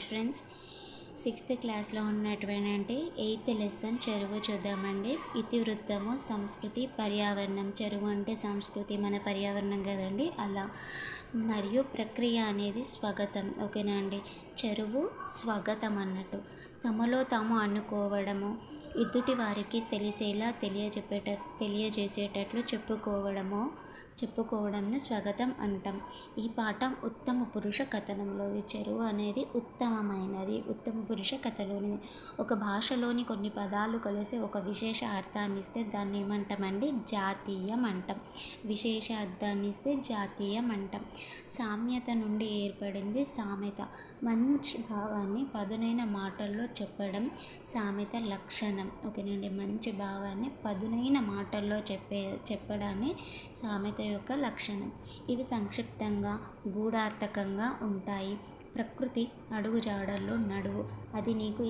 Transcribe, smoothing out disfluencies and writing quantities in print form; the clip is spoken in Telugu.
హాయ్ ఫ్రెండ్స్, 6th క్లాస్లో ఉన్నటువంటి 8th లెసన్ చెరువు చూద్దామండి. ఇతివృత్తము, సంస్కృతి, పర్యావరణం. చెరువు అంటే సంస్కృతి, మన పర్యావరణం కదండి, అలా. మరియు ప్రక్రియ అనేది స్వాగతం. ఓకేనా అండి. చెరువు స్వాగతం అన్నట్టు తమలో తాము అనుకోవడము, ఎదుటి వారికి తెలిసేలా తెలియజేసేటట్లు చెప్పుకోవడంను స్వాగతం అంటాం. ఈ పాఠం ఉత్తమ పురుష కథనంలోది. చెరువు అనేది ఉత్తమమైనది, ఉత్తమ పురుష కథలోనిది. ఒక భాషలోని కొన్ని పదాలు కలిసి ఒక విశేష అర్థాన్ని ఇస్తే దాన్ని ఏమంటామండి? జాతీయం అంటాం. విశేష అర్థాన్ని ఇస్తే జాతీయం అంటాం. సామ్యత నుండి ఏర్పడింది సామెత. మంచి భావాన్ని పదునైన మాటల్లో చెప్పడం సామెత లక్షణం. ఓకేనండి. మంచి భావాన్ని పదునైన మాటల్లో చెప్పడాన్ని సామెత యొక్క లక్షణం. ఇవి సంక్షిప్తంగా, గూఢార్థకంగా ఉంటాయి. ప్రకృతి అడుగుజాడల్లో నడువు, అది నీకు